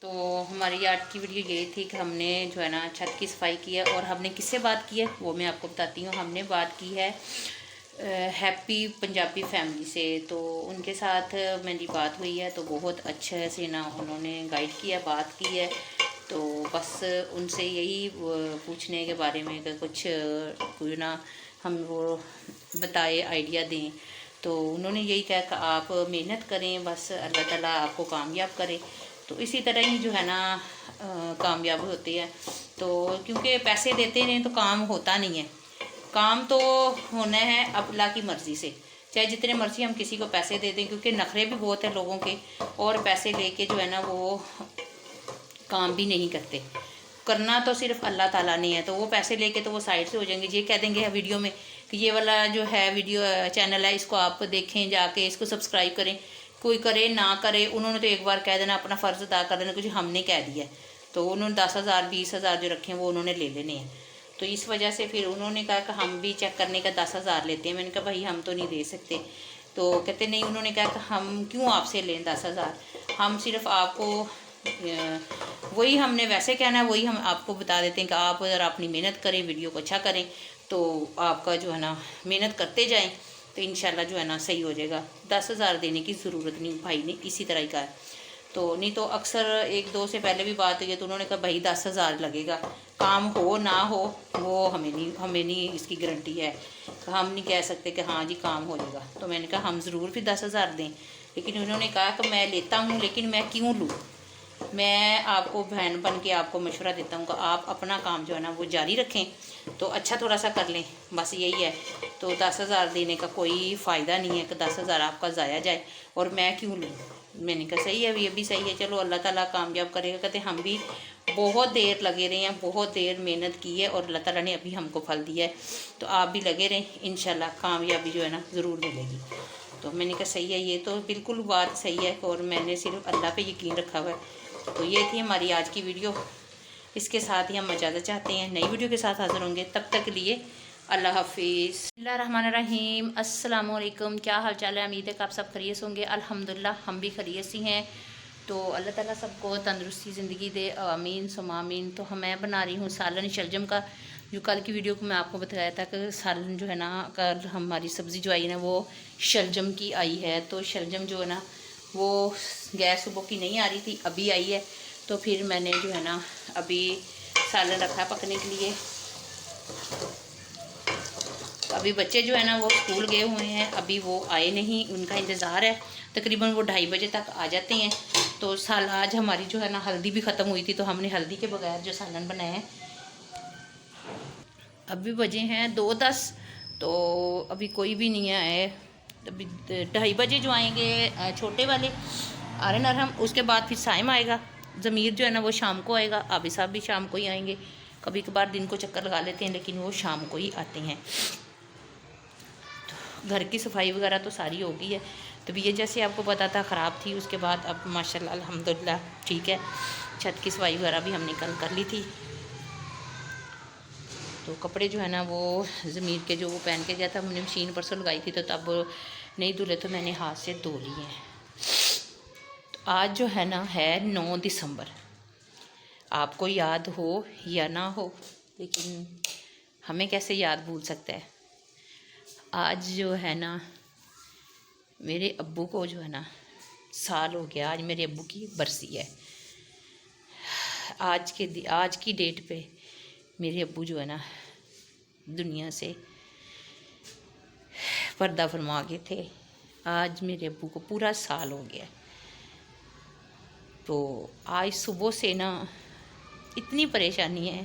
تو ہماری آج کی ویڈیو یہی تھی کہ ہم نے جو ہے نا چھت کی صفائی کی ہے، اور ہم نے کس سے بات کی ہے وہ میں آپ کو بتاتی ہوں۔ ہم نے بات کی ہے ہیپی پنجابی فیملی سے، تو ان کے ساتھ میری بات ہوئی ہے، تو بہت اچھا سے نا انہوں نے گائیڈ کیا، بات کی ہے۔ تو بس ان سے یہی پوچھنے کے بارے میں کہ کچھ کوئی نا ہم وہ بتائے، آئیڈیا دیں۔ تو انہوں نے یہی کہا کہ آپ محنت کریں، بس اللہ تعالیٰ آپ کو کامیاب کرے۔ تو اسی طرح ہی جو ہے نا کامیاب ہوتے ہیں، تو کیونکہ پیسے دیتے ہیں تو کام ہوتا نہیں ہے، کام تو ہونا ہے اب اللہ کی مرضی سے، چاہے جتنے مرضی ہم کسی کو پیسے دے دیں، کیونکہ نخرے بھی بہت ہیں لوگوں کے، اور پیسے لے کے جو ہے نا وہ کام بھی نہیں کرتے۔ کرنا تو صرف اللہ تعالیٰ نے ہے، تو وہ پیسے لے کے تو وہ سائڈ سے ہو جائیں گے، یہ کہہ دیں گے ویڈیو میں کہ یہ والا جو ہے ویڈیو چینل ہے اس کو آپ دیکھیں، جا کے اس کو سبسکرائب کریں۔ کوئی کرے نہ کرے، انہوں نے تو ایک بار کہہ دینا، اپنا فرض ادا کر دینا، کچھ ہم نے کہہ دیا ہے تو انہوں نے 10,000 20,000 جو رکھے ہیں وہ انہوں نے لے لینے ہیں۔ تو اس وجہ سے پھر انہوں نے کہا کہ ہم بھی چیک کرنے کا 10,000 لیتے ہیں۔ میں نے کہا بھائی ہم تو نہیں دے سکتے، تو کہتے نہیں، انہوں نے کہا کہ ہم کیوں آپ سے لیں 10,000، ہم صرف آپ کو وہی ہم نے ویسے کہنا ہے، وہی ہم آپ کو بتا دیتے ہیں کہ آپ اگر اپنی محنت کریں، ویڈیو کو اچھا کریں، تو آپ کا جو ہے نا محنت کرتے جائیں تو انشاءاللہ جو ہے نا صحیح ہو جائے گا۔ 10,000 دینے کی ضرورت نہیں، بھائی نے اسی طرح ہی کہا ہے۔ تو نہیں تو اکثر ایک دو سے پہلے بھی بات ہوئی ہے تو انہوں نے کہا بھائی 10,000 لگے گا، کام ہو نہ ہو وہ ہمیں نہیں اس کی گارنٹی ہے، ہم نہیں کہہ سکتے کہ ہاں جی کام ہو جائے گا۔ تو میں نے کہا ہم ضرور بھی 10,000 دیں، لیکن انہوں نے کہا کہ میں لیتا ہوں لیکن میں کیوں لوں، میں آپ کو بہن بن کے آپ کو مشورہ دیتا ہوں کہ آپ اپنا کام جو ہے نا وہ جاری رکھیں، تو اچھا تھوڑا سا کر لیں، بس یہی ہے۔ تو 10,000 دینے کا کوئی فائدہ نہیں ہے کہ 10,000 آپ کا ضائع جائے اور میں کیوں لوں۔ میں نے کہا صحیح ہے، یہ بھی صحیح ہے، چلو اللہ تعالیٰ کامیاب کرے گا۔ کہتے ہم بھی بہت دیر لگے رہے ہیں، بہت دیر محنت کی ہے، اور اللہ تعالیٰ نے ابھی ہم کو پھل دیا ہے، تو آپ بھی لگے رہیں، انشاءاللہ کامیابی جو ہے نا ضرور ملے گی۔ تو میں نے کہا صحیح ہے، یہ تو بالکل بات صحیح ہے، اور میں نے صرف اللہ پہ یقین رکھا ہوا ہے۔ تو یہ تھی ہماری آج کی ویڈیو، اس کے ساتھ ہی ہم اجازت چاہتے ہیں، نئی ویڈیو کے ساتھ حاضر ہوں گے، تب تک کے لیے اللہ حافظ۔ بسم اللہ الرحمن الرحیم، السلام علیکم، کیا حال چال ہے؟ امید ہے کہ آپ سب خیریت ہوں گے، الحمدللہ ہم بھی خیریت سے ہیں۔ تو اللہ تعالیٰ سب کو تندرستی زندگی دے، آمین ثم آمین۔ تو میں بنا رہی ہوں سالن شلجم کا، جو کل کی ویڈیو کو میں آپ کو بتایا تھا کہ سالن جو ہے نا، کل ہماری سبزی جو آئی ہے نا وہ شلجم کی آئی ہے، تو شلجم جو ہے نا وہ گیس صبح کی نہیں آ رہی تھی، ابھی آئی ہے، تو پھر میں نے جو ہے نا ابھی سالن رکھا پکنے کے لیے۔ ابھی بچے جو ہے نا وہ اسکول گئے ہوئے ہیں، ابھی وہ آئے نہیں، ان کا انتظار ہے، تقریباً وہ 2:30 بجے تک آ جاتے ہیں۔ تو آج ہماری جو ہے نا ہلدی بھی ختم ہوئی تھی، تو ہم نے ہلدی کے بغیر جو سالن بنایا ہے۔ ابھی بجے ہیں 2:10، تو ابھی کوئی بھی نہیں آئے، ابھی 2:30 بجے جو آئیں گے چھوٹے والے آرن ارحم، اس کے بعد پھر سائم آئے گا، ضمیر جو ہے نا وہ شام کو آئے گا، عابد صاحب بھی شام کو ہی آئیں گے، کبھی کبھار دن کو چکر لگا لیتے ہیں لیکن وہ شام کو ہی آتے ہیں۔ گھر کی صفائی وغیرہ تو ساری ہو گئی ہے، تو یہ جیسے آپ کو پتا تھا خراب تھی، اس کے بعد اب ماشاءاللہ الحمدللہ ٹھیک ہے۔ چھت کی صفائی وغیرہ بھی ہم نے کل کر لی تھی، تو کپڑے جو ہے نا وہ ضمیر کے جو وہ پہن کے گیا تھا، ہم نے مشین پرسوں لگائی تھی، تو تب نہیں دھلے تو میں نے ہاتھ سے دھو لیے ہیں۔ تو آج جو ہے نا ہے 9 دسمبر، آپ کو یاد ہو یا نہ ہو لیکن ہمیں کیسے یاد بھول سکتا ہے۔ آج جو ہے نا میرے ابو کو جو ہے نا سال ہو گیا، آج میرے ابو کی برسی ہے۔ آج کی ڈیٹ پہ میرے ابو جو ہے نا دنیا سے پردہ فرما گئے تھے، آج میرے ابو کو پورا سال ہو گیا۔ تو آج صبح سے نا اتنی پریشانی ہے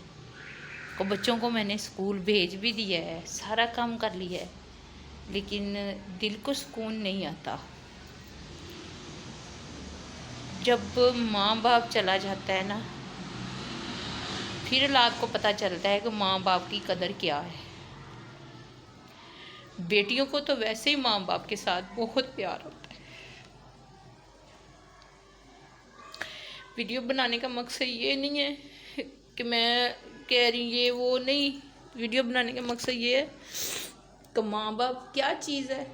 کہ بچوں کو میں نے اسکول بھیج بھی دیا ہے، سارا کام کر لیا ہے، لیکن دل کو سکون نہیں آتا۔ جب ماں باپ چلا جاتا ہے نا، پھر اولاد کو پتہ چلتا ہے کہ ماں باپ کی قدر کیا ہے۔ بیٹیوں کو تو ویسے ہی ماں باپ کے ساتھ بہت پیار ہوتا ہے۔ ویڈیو بنانے کا مقصد یہ نہیں ہے کہ میں کہہ رہی یہ وہ نہیں، ویڈیو بنانے کا مقصد یہ ہے کہ ماں باپ کیا چیز ہے،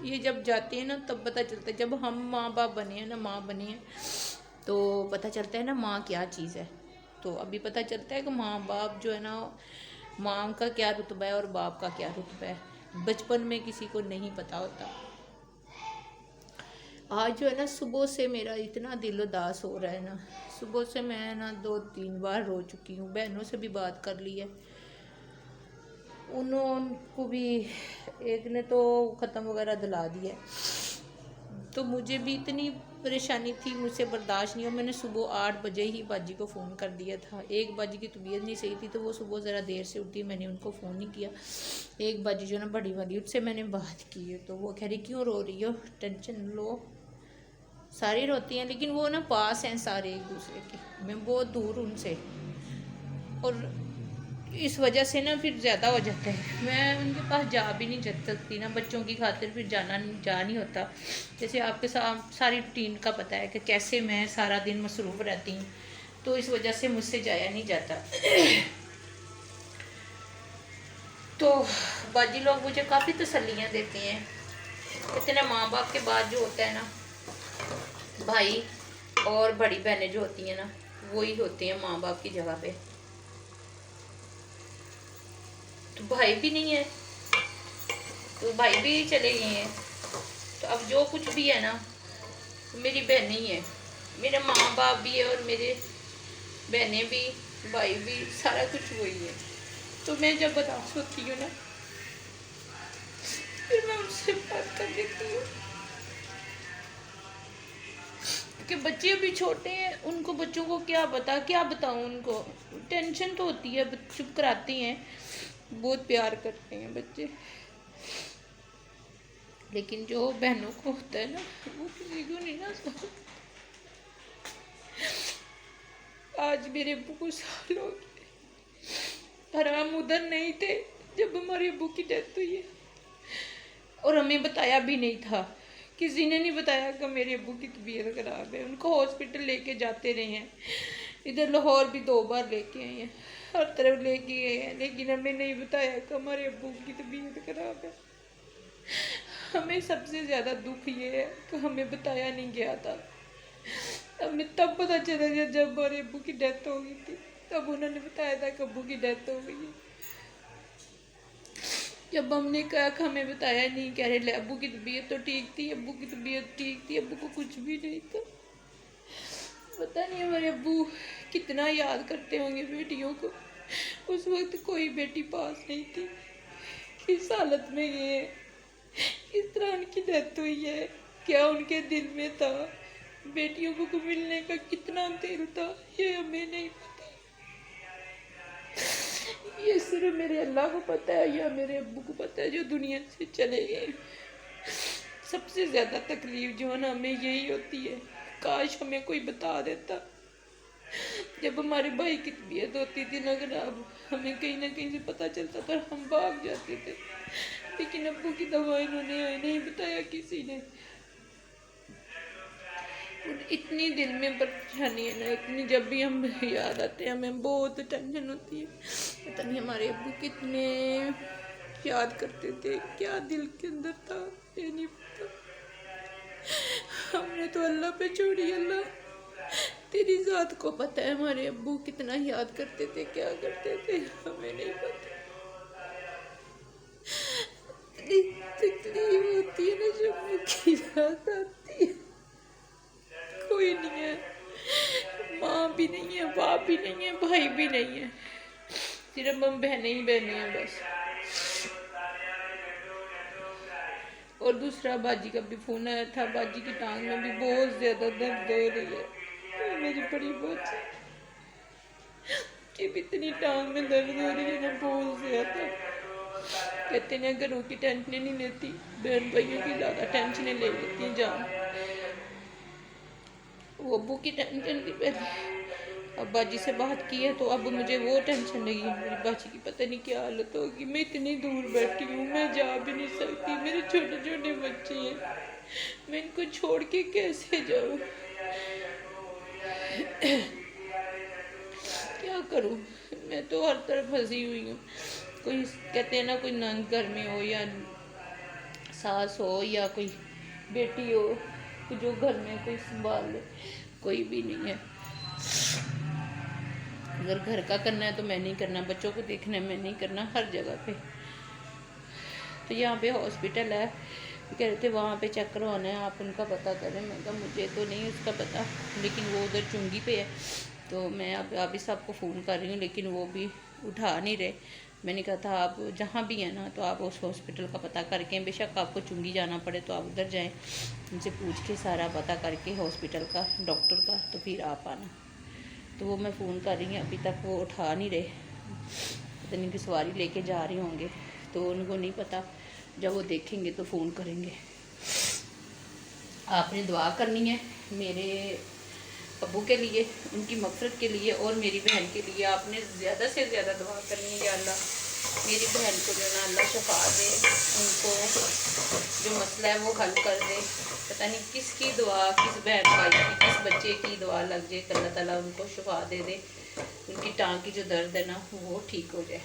یہ جب جاتے ہیں نا تب پتہ چلتا ہے۔ جب ہم ماں باپ بنے ہیں نا، ماں بنے ہیں، تو پتہ چلتا ہے نا ماں کیا چیز ہے. تو ابھی پتہ چلتا ہے کہ ماں باپ جو ہے نا، ماں کا کیا رتبہ ہے اور باپ کا کیا رتبہ ہے. بچپن میں کسی کو نہیں پتہ ہوتا. آج جو ہے نا صبح سے میرا اتنا دل اداس ہو رہا ہے نا. صبح سے میں نا 2-3 بار رو چکی ہوں. بہنوں سے بھی بات کر لی ہے، انہوں کو بھی ایک نے تو ختم وغیرہ دلا دیا. تو مجھے بھی اتنی پریشانی تھی، مجھ سے برداشت نہیں ہو. میں نے صبح 8 بجے ہی باجی کو فون کر دیا تھا. ایک باجی کی طبیعت نہیں صحیح تھی تو وہ صبح ذرا دیر سے اٹھی، میں نے ان کو فون نہیں کیا. ایک باجی جو نا بڑی والی، اس سے میں نے بات کی ہے تو وہ کہہ رہی کیوں رو رہی ہو، ٹینشن لو. ساری روتی ہیں لیکن وہ نا پاس ہیں سارے ایک دوسرے کے، میں بہت دور ان سے، اور اس وجہ سے نا پھر زیادہ ہو جاتا ہے. میں ان کے پاس جا بھی نہیں سکتی نا، بچوں کی خاطر پھر جا نہیں ہوتا. جیسے آپ کے ساتھ ساری روٹین کا پتہ ہے کہ کیسے میں سارا دن مصروف رہتی ہوں، تو اس وجہ سے مجھ سے جایا نہیں جاتا. تو باجی لوگ مجھے کافی تسلیاں دیتی ہیں. اتنے ماں باپ کے بعد جو ہوتا ہے نا، بھائی اور بڑی بہنیں جو ہوتی ہیں نا، وہی ہوتے ہیں ماں باپ کی جگہ پہ. تو بھائی بھی نہیں ہے، تو بھائی بھی چلے گئے ہیں. تو اب جو کچھ بھی ہے نا میری بہنیں ہی ہیں. میرے ماں باپ بھی ہے اور میرے بہنیں بھی، بھائی بھی، سارا کچھ وہی ہے. تو میں جب اداس ہوتی ہوں نا، پھر میں ان سے بات کر لیتی ہوں کہ بچے ابھی چھوٹے ہیں، ان کو بچوں کو کیا بتاؤں ان کو. ٹینشن تو ہوتی ہے، چپ کراتے ہیں، بہت پیار کرتے ہیں بچے. لیکن جو بہنوں کو ہوتا ہے نا وہ کسی کو نہیں نا ہوتا. آج میرے ابو کو سال ہو گئے اور ہم ادھر نہیں تھے جب ہمارے ابو کی ڈیتھ ہوئی ہے، اور ہمیں بتایا بھی نہیں تھا. کسی نے نہیں بتایا کہ میرے ابو کی طبیعت خراب ہے. ان کو ہاسپٹل لے کے جاتے رہے ہیں، ادھر لاہور بھی 2 بار لے کے آئے ہیں، ہر طرف لے کے گئے ہیں، لیکن ہمیں نہیں بتایا کہ ہمارے ابو کی طبیعت خراب ہے. ہمیں سب سے زیادہ دکھ یہ ہے کہ ہمیں بتایا نہیں گیا تھا. ہمیں تب پتہ چلا جب ہمارے ابو کی ڈیتھ ہو گئی تھی، تب انہوں نے بتایا تھا کہ ابو کی ڈیتھ ہو گئی ہے. جب ہم نے کہا کہ ہمیں بتایا نہیں، کہہ رہے ابو کی طبیعت تو ٹھیک تھی، ابو کی طبیعت ٹھیک تھی، ابو کو کچھ بھی نہیں تھا. پتہ نہیں ہمارے ابو کتنا یاد کرتے ہوں گے بیٹیوں کو. اس وقت کوئی بیٹی پاس نہیں تھی. کس حالت میں یہ کس طرح ان کی ڈیتھ ہوئی ہے، کیا ان کے دل میں تھا، بیٹیوں کو ملنے کا کتنا دل تھا، یہ ہمیں نہیں پتا. یہ صرف میرے اللہ کو پتہ ہے یا میرے ابو کو پتہ ہے جو دنیا سے چلے گئے. سب سے زیادہ تکلیف جو ہے نا ہمیں یہی ہوتی ہے. کاش ہمیں کوئی بتا دیتا. جب ہمارے بھائی کی طبیعت ہوتی تھی نا خراب، ہمیں کہیں نہ کہیں سے پتہ چلتا تھا، ہم بھاگ جاتے تھے. لیکن ابو کی دوا انہوں نے نہیں بتایا کسی نے. اتنی دل میں پریشانی ہے نا، اتنی جب بھی ہم یاد آتے ہیں ہمیں بہت ٹینشن ہوتی ہے. پتہ نہیں ہمارے ابو کتنے یاد کرتے تھے، کیا دل کے اندر تھا یہ نہیں پتا. ہم نے تو اللہ پہ چھوڑی. اللہ تیری ذات کو پتہ ہے ہمارے ابو کتنا یاد کرتے تھے، کیا کرتے تھے، ہمیں نہیں پتا. اتنی تکلیف ہوتی ہے نا جب ابو کی یاد آتی ہے. کوئی نہیں ہے، ماں بھی نہیں ہے، باپ بھی نہیں ہے، بھائی بھی نہیں ہے، صرف ہم بہنیں ہی بہنیں ہیں بس. اور دوسرا باجی کا بھی فون آیا تھا. باجی کی ٹانگ میں بھی بہت زیادہ درد ہو رہی ہے. میری بڑی باجی کہ اتنی ٹانگ میں درد ہو رہی ہے نا بہت زیادہ. کہتے ہیں گھروں کی ٹینشنیں نہیں لیتی، بہن بھائیوں کی زیادہ ٹینشنیں لے لیتی ہیں جان. وہ ابو کی ٹینشن تھی پہلے، اب باجی سے بات کی ہے تو اب مجھے وہ ٹینشن نہیں ہے. میری باجی کی پتہ نہیں کیا حالت ہوگی. میں اتنی دور بیٹھی ہوں، میں جا بھی نہیں سکتی. میرے چھوٹے چھوٹے بچے ہیں، میں ان کو چھوڑ کے کیسے جاؤں. کیا کروں، میں تو ہر طرف پھنسی ہوئی ہوں. کوئی کہتے ہیں نا کوئی ننگ گھر میں ہو یا ساس ہو یا کوئی بیٹی ہو جو گھر میں کوئی سنبھال لے. کوئی بھی نہیں ہے. اگر گھر کا کرنا ہے تو میں نہیں کرنا, بچوں کو دیکھنا ہے میں نہیں کرنا, ہر جگہ پہ. تو یہاں پہ ہاسپٹل ہے, کہہ رہے تھے وہاں پہ چیک کروانا ہے, آپ ان کا پتہ کریں. میں کہا مجھے تو نہیں اس کا پتہ, لیکن وہ ادھر چنگی پہ ہے. تو میں اب عابد صاحب کو فون کر رہی ہوں, لیکن وہ بھی اٹھا نہیں رہے. میں نے کہا تھا آپ جہاں بھی ہیں نا تو آپ اس ہاسپٹل کا پتہ کر کے, بے شک آپ کو چنگی جانا پڑے تو آپ ادھر جائیں, ان سے پوچھ کے سارا پتہ کر کے ہاسپٹل کا, ڈاکٹر کا, تو پھر آپ آنا. تو وہ میں فون کر رہی ہوں, ابھی تک وہ اٹھا نہیں رہے. پتہ نہیں کہ سواری لے کے جا رہے ہوں گے, تو ان کو نہیں پتہ. جب وہ دیکھیں گے تو فون کریں گے. آپ نے دعا کرنی ہے میرے ابو کے لیے, ان کی مغفرت کے لیے, اور میری بہن کے لیے. آپ نے زیادہ سے زیادہ دعا کرنی ہے. یا اللہ میری بہن کو جو ہے نا اللہ شفا دے, ان کو جو مسئلہ ہے وہ حل کر دے. پتہ نہیں کس کی دعا, کس بہن بھائی کی, کس بچے کی دعا لگ جائے کہ اللہ تعالیٰ ان کو شفا دے دے. ان کی ٹانگ کی جو درد ہے نا وہ ٹھیک ہو جائے.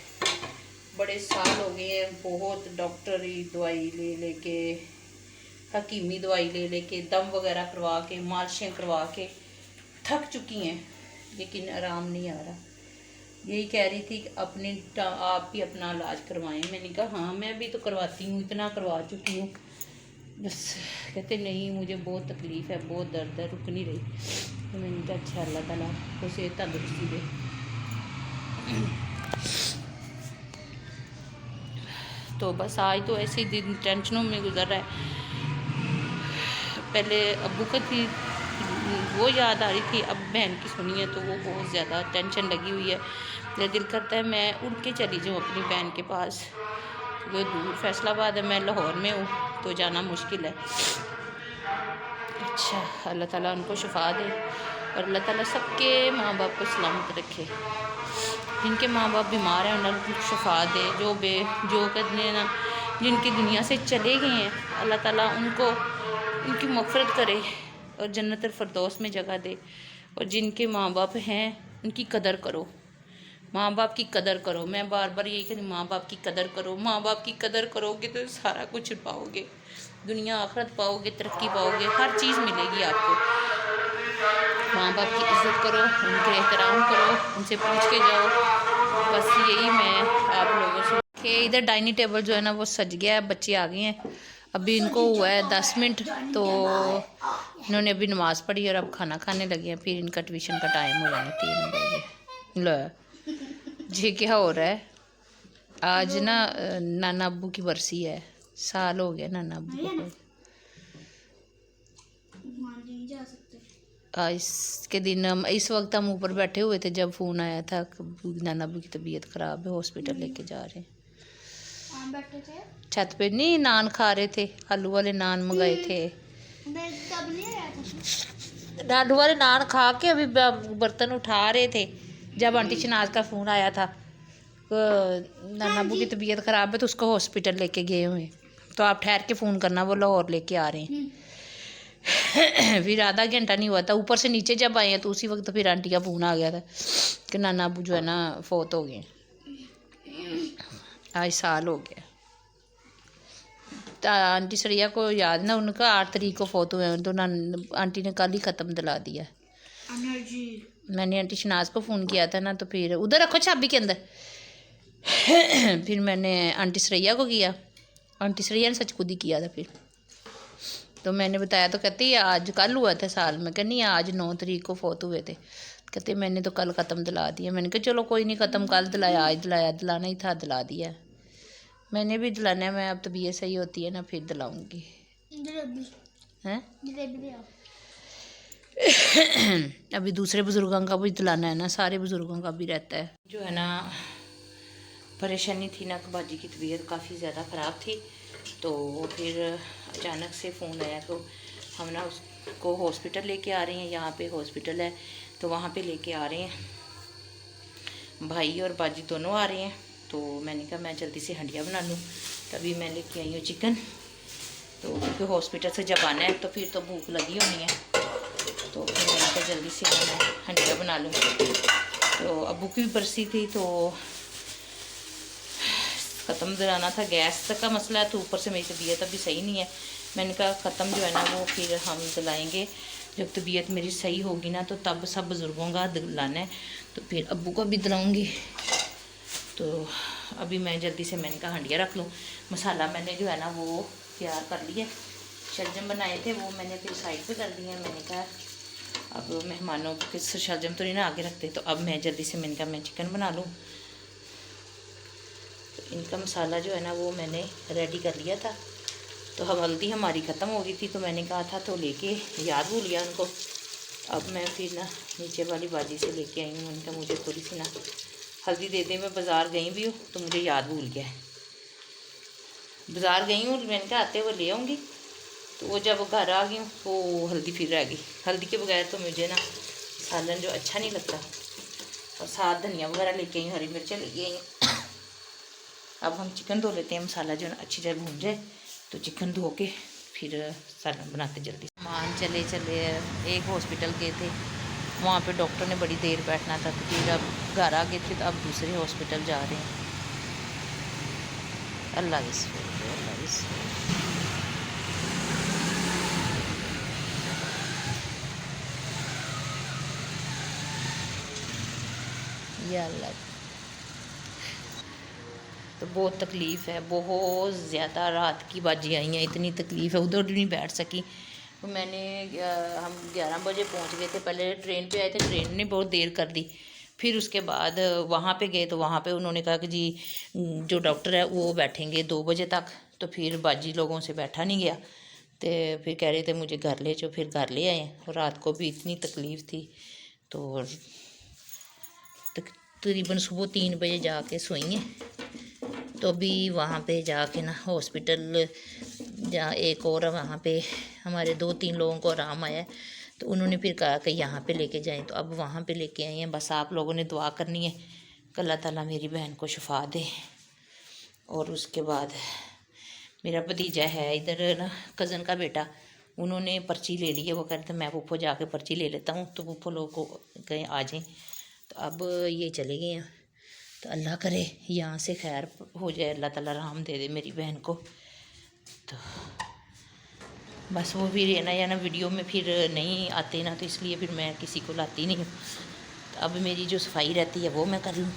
بڑے سال ہو گئے ہیں, بہت ڈاکٹری دوائی لے لے کے, حکیمی دوائی لے لے کے, دم وغیرہ کروا کے, مالشیں کروا کے تھک چکی ہیں, لیکن آرام نہیں آ رہا. یہی کہہ رہی تھی کہ آپ بھی اپنا علاج کروائیں. میں نے کہا ہاں میں بھی تو کرواتی ہوں, اتنا کروا چکی ہوں. بس کہتے نہیں مجھے بہت تکلیف ہے, بہت درد ہے, رک نہیں رہی. تو میں نے کہا اچھا اللہ تعالیٰ کو صحت تندرستی دے. تو بس آج تو ایسے ہی دن ٹینشنوں میں گزر رہا ہے. پہلے ابو کا تھی وہ یاد آ رہی تھی, اب بہن کی سنی ہے تو وہ بہت زیادہ ٹینشن لگی ہوئی ہے. میرا دل کرتا ہے میں اڑ کے چلی جاؤں اپنی بہن کے پاس. وہ دور فیصل آباد ہے, میں لاہور میں ہوں, تو جانا مشکل ہے. اچھا اللہ تعالیٰ ان کو شفا دے, اور اللہ تعالیٰ سب کے ماں باپ کو سلامت رکھے. جن کے ماں باپ بیمار ہیں انہوں کو شفا دے. جو کہتے ہیں نا جن کی دنیا سے چلے گئے ہیں, اللہ تعالیٰ ان کو ان کی مغفرت کرے اور جنت الفردوس میں جگہ دے. اور جن کے ماں باپ ہیں ان کی قدر کرو, ماں باپ کی قدر کرو. میں بار بار یہی کہتی ہوں, ماں باپ کی قدر کرو. ماں باپ کی قدر کرو گے تو سارا کچھ پاؤ گے, دنیا آخرت پاؤ گے, ترقی پاؤ گے, ہر چیز ملے گی آپ کو. ماں باپ کی عزت کرو, ان کے احترام کرو, ان سے پوچھ کے جاؤ. بس یہی میں آپ لوگوں سے کہ ادھر ڈائننگ ٹیبل جو ہے نا وہ سج گیا ہے. بچے آ گئے ہیں, ابھی ان کو ہوا ہے 10 منٹ, تو انہوں نے ابھی نماز پڑھی اور اب کھانا کھانے لگے ہیں. پھر ان کا ٹیوشن کا ٹائم ہو جانا 3 بجے. جی کیا ہو رہا ہے آج نا, نانا ابو کی برسی ہے, سال ہو گیا نانا ابو کو. اس کے دن اس وقت ہم اوپر بیٹھے ہوئے تھے جب فون آیا تھا نانا ابو کی طبیعت خراب ہے, ہاسپٹل لے کے جا رہے ہیں. چھت پہ نہیں, نان کھا رہے تھے, آلو والے نان منگائے تھے. آلو والے نان کھا کے ابھی برتن اٹھا رہے تھے جب آنٹی شناز کا فون آیا تھا نانا ابو کی طبیعت خراب ہے تو اس کو ہاسپٹل لے کے گئے ہوئے. تو آپ ٹھہر کے فون کرنا, وہ لاہور لے کے آ رہے ہیں. پھر آدھا گھنٹہ نہیں ہوا تھا, اوپر سے نیچے جب آئے ہیں تو اسی وقت پھر آنٹی کا فون آ گیا تھا کہ نانا ابو جو ہے نا فوت ہو گئے. آج سال ہو گیا. آنٹی سریا کو یاد نا, ان کا 8 تاریخ کو فوت ہوئے ہیں, تو آنٹی نے کل ہی ختم دلا دیا. میں نے آنٹی شناز کو فون کیا تھا نا, تو پھر ادھر رکھو چابی کے اندر. پھر میں نے آنٹی سریا کو کیا, آنٹی سریا نے سچ خود ہی کیا تھا. پھر تو میں نے بتایا تو کہتی آج کل ہوا تھا سال. میں کہنی آج 9 تاریخ کو فوت ہوئے تھے. کہتے میں نے تو کل ختم دلا دیا. میں نے کہا چلو کوئی نہیں, ختم کل دلایا, آج دلایا, دلانا ہی تھا دلا دیا. میں نے بھی دلانا ہے, میں اب طبیعت صحیح ہوتی ہے نا پھر دلاؤں گی. ابھی دوسرے بزرگوں کا بھی دلانا ہے نا, سارے بزرگوں کا بھی رہتا ہے. جو ہے نا پریشانی تھی نا, باجی کی طبیعت کافی زیادہ خراب تھی, تو پھر اچانک سے فون آیا تو ہم نا اس کو ہاسپٹل لے کے آ رہے ہیں. یہاں پہ ہاسپٹل ہے تو وہاں پہ لے کے آ رہے ہیں. بھائی اور باجی دونوں آ رہے ہیں. تو میں نے کہا میں جلدی سے ہنڈیا بنا لوں, تبھی میں لے کے آئی ہوں چکن. تو کیونکہ ہاسپٹل سے جب آنا ہے تو پھر تو بھوک لگی ہونی ہے, تو پھر میں نے کہا جلدی سے میں ہنڈیا بنا لوں. تو ابو کی بھی برسی تھی تو ختم دلانا تھا. گیس تک کا مسئلہ ہے تو اوپر سے میری طبیعت ابھی صحیح نہیں ہے. میں نے کہا ختم جو ہے نا وہ پھر ہم دلائیں گے. جب طبیعت میری صحیح ہوگی نا تو تب سب بزرگوں کا دلانا ہے، تو پھر ابو کو بھی دلاؤں گی۔ تو ابھی میں جلدی سے میں نے کہا ہنڈیا رکھ لوں۔ مسالہ میں نے جو ہے نا وہ تیار کر لیا، شلجم بنائے تھے وہ میں نے پھر سائڈ پہ کر دیے ہیں۔ میں نے کہا اب مہمانوں کے شلجم تو نہیں نا آگے رکھتے، تو اب میں جلدی سے میں نے کہا میں چکن بنا لوں۔ تو ان کا مسالہ جو ہے نا وہ میں نے ریڈی کر لیا تھا، تو ہلدی ہماری ختم ہو گئی تھی، تو میں نے کہا تھا تو لے کے یاد بھول گیا ان کو۔ اب میں پھر نا نیچے والی باجی سے لے کے آئی ہوں، ان کا مجھے تھوڑی سی نا ہلدی دے دے، میں بازار گئی بھی ہوں تو مجھے یاد بھول گیا ہے۔ بازار گئی ہوں، میں نے کہا آتے ہوئے لے آؤں گی، تو وہ جب گھر آ گئی ہوں وہ ہلدی پھر رہ گئی۔ ہلدی کے بغیر تو مجھے نا سالن جو اچھا نہیں لگتا۔ اور ساتھ دھنیا وغیرہ لے کے آئی، ہری مرچیں لے کے آئی۔ اب ہم چکن دھو لیتے ہیں، مسالہ جو ہے نا اچھی طرح بھون جائے تو چکن دھو کے پھر سالن بناتے جلدی۔ مان چلے ایک ہاسپٹل گئے تھے، وہاں پہ ڈاکٹر نے بڑی دیر بیٹھنا تھا، تو پھر اب گھر آ گئے تھے، تو اب دوسرے ہاسپٹل جا رہے ہیں۔ اللہ یا اللہ۔ تو بہت تکلیف ہے، بہت زیادہ۔ رات کی باجی آئی ہیں، اتنی تکلیف ہے، ادھر بھی نہیں بیٹھ سکی۔ تو میں نے ہم 11 بجے پہنچ گئے تھے، پہلے ٹرین پہ آئے تھے، ٹرین نے بہت دیر کر دی۔ پھر اس کے بعد وہاں پہ گئے تو وہاں پہ انہوں نے کہا کہ جی جو ڈاکٹر ہے وہ بیٹھیں گے 2 بجے تک، تو پھر باجی لوگوں سے بیٹھا نہیں گیا، تو پھر کہہ رہے تھے مجھے گھر لے جاؤ، پھر گھر لے آئے ہیں۔ اور رات کو بھی اتنی تکلیف تھی، تو تقریباً صبح 3 بجے جا کے سوئی ہیں۔ تو ابھی وہاں پہ جا کے نا ہاسپٹل جہاں ایک اور وہاں پہ ہمارے 2-3 لوگوں کو آرام آیا ہے، تو انہوں نے پھر کہا کہ یہاں پہ لے کے جائیں، تو اب وہاں پہ لے کے آئے ہیں۔ بس آپ لوگوں نے دعا کرنی ہے کہ اللہ تعالیٰ میری بہن کو شفا دے۔ اور اس کے بعد میرا بھتیجا ہے ادھر نا، کزن کا بیٹا، انہوں نے پرچی لے لی ہے، وہ کہتے ہیں میں پھپھو جا کے پرچی لے لیتا ہوں، تو پھپھو لوگ کو کہیں آ جائیں۔ تو اب یہ چلے گئے ہیں، تو اللہ کرے یہاں سے خیر ہو جائے، اللہ تعالیٰ رحم دے دے میری بہن کو۔ تو بس وہ پھر ہے نا ویڈیو میں پھر نہیں آتے نا، تو اس لیے پھر میں کسی کو لاتی نہیں ہوں۔ تو اب میری جو صفائی رہتی ہے وہ میں کر لوں،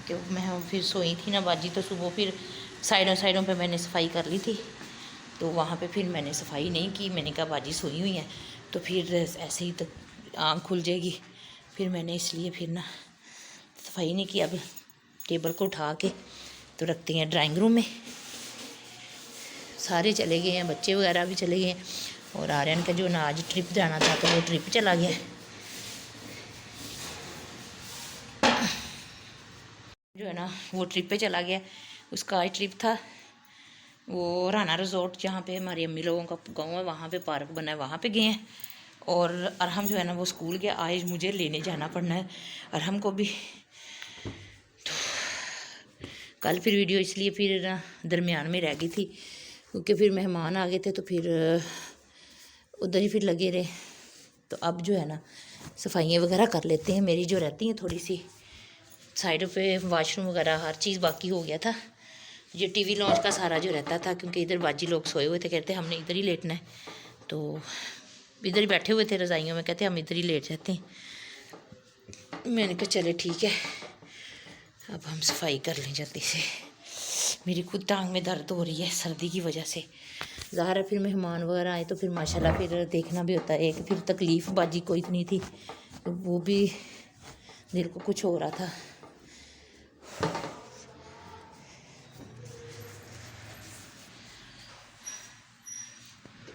کہ میں پھر سوئی تھی نا باجی، تو صبح پھر سائڈوں پہ میں نے صفائی کر لی تھی، تو وہاں پہ پھر میں نے صفائی نہیں کی۔ میں نے کہا باجی سوئی ہوئی ہیں تو پھر ایسے ہی آنکھ کھل جائے گی، پھر میں نے اس لیے پھر نا صفائی نہیں کی۔ اب ٹیبل کو اٹھا کے تو رکھتے ہیں ڈرائنگ روم میں۔ سارے چلے گئے ہیں، بچے وغیرہ بھی چلے گئے ہیں، اور آرین کا جو نا آج ٹرپ جانا تھا تو وہ ٹرپ چلا گیا ہے۔ جو ہے نا وہ ٹرپ پہ چلا گیا، اس کا آج ٹرپ تھا وہ رانا ریزورٹ، جہاں پہ ہماری امی لوگوں کا گاؤں ہے، وہاں پہ پارک بنا ہے، وہاں پہ گئے ہیں۔ اور ارحم جو ہے نا وہ اسکول گیا، آج مجھے لینے جانا پڑنا ہے ارحم کو بھی۔ تو کل پھر ویڈیو اس لیے پھر درمیان میں رہ گئی تھی، کیونکہ پھر مہمان آ گئے تھے، تو پھر ادھر ہی پھر لگے رہے۔ تو اب جو ہے نا صفائیاں وغیرہ کر لیتے ہیں، میری جو رہتی ہیں تھوڑی سی سائڈوں پہ، واش روم وغیرہ ہر چیز باقی ہو گیا تھا۔ یہ ٹی وی لانچ کا سارا جو رہتا تھا، کیونکہ ادھر باجی لوگ سوئے ہوئے تھے، کہتے ہم نے ادھر ہی لیٹنا ہے، تو ادھر ہی بیٹھے ہوئے تھے رضائیوں میں، کہتے ہم ادھر ہی لیٹ جاتے ہیں۔ میں نے کہا چلے ٹھیک ہے، اب ہم صفائی کر لیں جلدی سے۔ میری خود ٹانگ میں درد ہو رہی ہے سردی کی وجہ سے۔ ظاہر ہے پھر مہمان وغیرہ آئے تو پھر ماشاءاللہ پھر دیکھنا بھی ہوتا ہے۔ ایک پھر تکلیف باجی کو اتنی تھی، وہ بھی دل کو کچھ ہو رہا تھا۔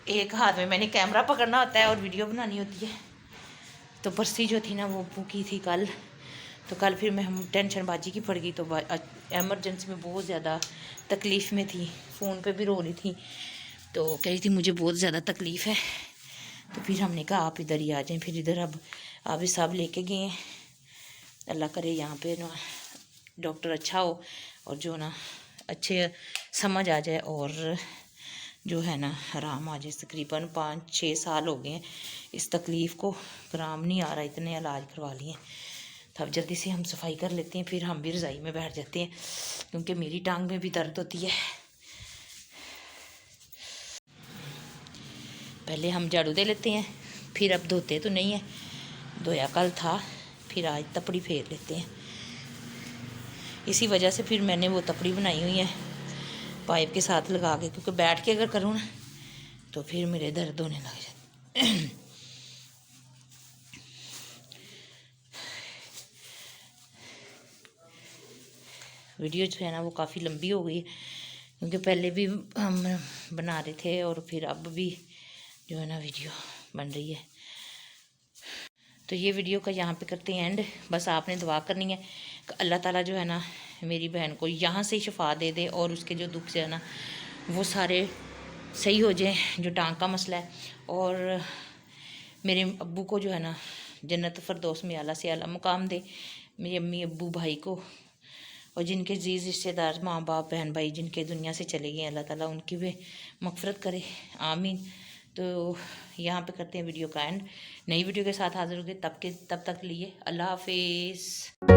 ایک ہاتھ میں نے کیمرہ پکڑنا ہوتا ہے اور ویڈیو بنانی ہوتی ہے۔ تو برسی جو تھی نا وہ ابو کی تھی کل، تو کل پھر میں ٹینشن باجی کی پڑ گئی، تو ایمرجنسی میں بہت زیادہ تکلیف میں تھی، فون پہ بھی رو رہی تھی، تو کہہ رہی تھی مجھے بہت زیادہ تکلیف ہے۔ تو پھر ہم نے کہا آپ ادھر ہی آ جائیں، پھر ادھر اب آپ بھی صاحب لے کے گئے ہیں۔ اللہ کرے یہاں پہ نا ڈاکٹر اچھا ہو، اور جو نا اچھے سمجھ آ جائے، اور جو ہے نا آرام آ جائے۔ تقریباً 5-6 سال ہو گئے ہیں اس تکلیف کو، آرام نہیں آ رہا، اتنے علاج کروا لیے ہیں۔ تو اب جلدی سے ہم صفائی کر لیتے ہیں، پھر ہم بھی رضائی میں بیٹھ جاتے ہیں، کیونکہ میری ٹانگ میں بھی درد ہوتی ہے۔ پہلے ہم جھاڑو دے لیتے ہیں، پھر اب دھوتے تو نہیں ہیں، دھویا کل تھا، پھر آج تپڑی پھیر لیتے ہیں۔ اسی وجہ سے پھر میں نے وہ تپڑی بنائی ہوئی ہے پائپ کے ساتھ لگا کے، کیونکہ بیٹھ کے اگر کروں نا تو پھر میرے درد ہونے لگ جاتے۔ ویڈیو جو ہے نا وہ کافی لمبی ہو گئی، کیونکہ پہلے بھی ہم بنا رہے تھے اور پھر اب بھی جو ہے نا ویڈیو بن رہی ہے۔ تو یہ ویڈیو کا یہاں پہ کرتے ہیں اینڈ۔ بس آپ نے دعا کرنی ہے کہ اللہ تعالیٰ جو ہے نا میری بہن کو یہاں سے شفا دے دے، اور اس کے جو دکھ سے ہے نا وہ سارے صحیح ہو جائیں، جو ٹانگ کا مسئلہ ہے، اور میرے ابو کو جو ہے نا جنت فردوس میں اعلیٰ سے اعلیٰ مقام دے، میری امی ابو بھائی کو، اور جن کے عزیز رشتہ دار ماں باپ بہن بھائی جن کے دنیا سے چلے گئے، اللہ تعالیٰ ان کی بھی مغفرت کرے، آمین۔ تو یہاں پہ کرتے ہیں ویڈیو کا اینڈ۔ نئی ویڈیو کے ساتھ حاضر ہوگے، تب تک لیے اللہ حافظ۔